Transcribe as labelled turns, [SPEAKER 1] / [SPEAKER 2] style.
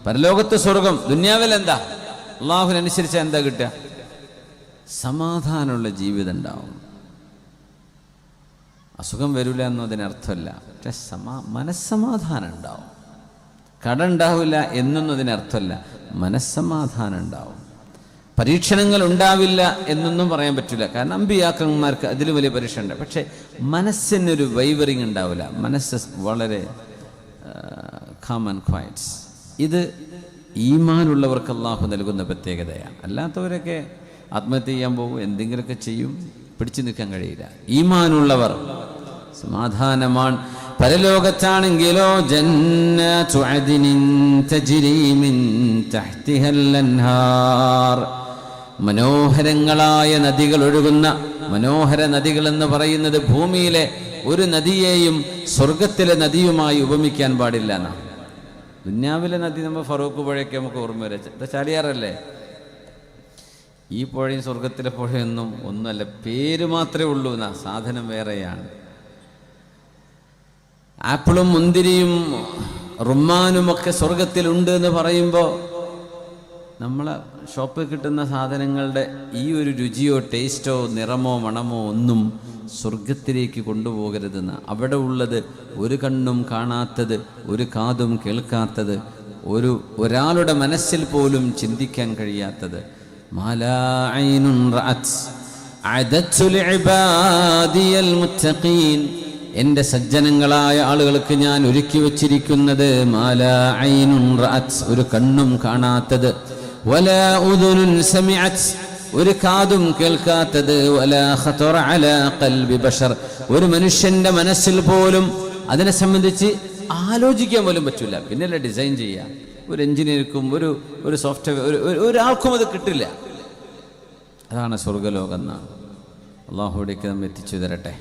[SPEAKER 1] പരലോകത്ത് സ്വർഗം. ദുന്യാവിൽ എന്താ? അള്ളാഹുവിനനുസരിച്ച് എന്താ കിട്ടുക? സമാധാനമുള്ള ജീവിതം ഉണ്ടാവും. അസുഖം വരില്ല എന്നതിനർത്ഥമല്ല, പക്ഷെ മനസ്സമാധാനം ഉണ്ടാവും. കട ഉണ്ടാവില്ല എന്നൊന്നും അതിനർത്ഥമല്ല, മനസ്സമാധാനം ഉണ്ടാവും. പരീക്ഷണങ്ങൾ ഉണ്ടാവില്ല എന്നൊന്നും പറയാൻ പറ്റില്ല, കാരണം അമ്പിയാക്കന്മാർക്ക് അതിൽ വലിയ പരീക്ഷ ഉണ്ട്. പക്ഷെ മനസ്സിനൊരു വൈവറിങ് ഉണ്ടാവില്ല, മനസ്സ് വളരെ കാം ആൻഡ് ക്വയറ്റ്സ്. ഇത് ഈമാനുള്ളവർക്ക് അള്ളാഹു നൽകുന്ന പ്രത്യേകതയാണ്. അല്ലാത്തവരൊക്കെ ആത്മഹത്യ ചെയ്യാൻ പോകും, എന്തെങ്കിലുമൊക്കെ ചെയ്യും, പിടിച്ചു നിൽക്കാൻ കഴിയില്ല. ഈമാനുള്ളവർ സമാധാനമാണ്. പരലോകത്താണെങ്കിലോ ജന്നതു അദ്നിൻ തജ്രി മിൻ തഹ്തിഹൽ അൻഹാർ, മനോഹരങ്ങളായ നദികൾ ഒഴുകുന്ന, മനോഹര നദികൾ എന്ന് പറയുന്നത് ഭൂമിയിലെ ഒരു നദിയെയും സ്വർഗത്തിലെ നദിയുമായി ഉപമിക്കാൻ പാടില്ല എന്നാണ്. ദുന്യാവിലെ നദി നമ്മൾ ഫറൂഖ് പുഴയൊക്കെ നമുക്ക് ഓർമ്മ വരെ ചാലിയാറല്ലേ. ഈ പുഴയും സ്വർഗത്തിലെ പുഴയൊന്നും ഒന്നുമല്ല, പേര് മാത്രമേ ഉള്ളൂ എന്നാ, സാധനം വേറെയാണ്. ആപ്പിളും മുന്തിരിയും റുമ്മാനുമൊക്കെ സ്വർഗത്തിലുണ്ട് എന്ന് പറയുമ്പോൾ നമ്മളെ ഷോപ്പിൽ കിട്ടുന്ന സാധനങ്ങളുടെ ഈ ഒരു രുചിയോ ടേസ്റ്റോ നിറമോ മണമോ ഒന്നും സ്വർഗത്തിലേക്ക് കൊണ്ടുപോകരുതെന്ന്. അവിടെ ഉള്ളത് ഒരു കണ്ണും കാണാത്തത്, ഒരു കാതും കേൾക്കാത്തത്, ഒരാളുടെ മനസ്സിൽ പോലും ചിന്തിക്കാൻ കഴിയാത്തത്. മാലാ ഐനുൻ റഅത് അദത്തു ലിഇബാദിയൽ മുത്തഖീൻ, എൻ്റെ സജ്ജനങ്ങളായ ആളുകൾക്ക് ഞാൻ ഒരുക്കി വച്ചിരിക്കുന്നത് മാലാ ഐനുൻ റഅത്, ഒരു കണ്ണും കാണാത്തത്, വലാ ഉദുനുൻ സമിഅത്, ഒരു കാതും കേൾക്കാത്തത്, വലാ ഖതറ അലാ ഖൽബി ബശർ, ഒരു മനുഷ്യന്റെ മനസ്സിൽ പോലും അതിനെ സംബന്ധിച്ച് ആലോചിക്കാൻ പോലും പറ്റില്ല. പിന്നല്ലേ ഡിസൈൻ ചെയ്യാം. ഒരു എഞ്ചിനീയർക്കും ഒരു സോഫ്റ്റ്വെയർ ഒരാൾക്കും അത് കിട്ടില്ല. അതാണ് സ്വർഗലോകം എന്നാണ്. അള്ളാഹുവിടേക്ക് നമ്മെ എത്തിച്ചു തരട്ടെ.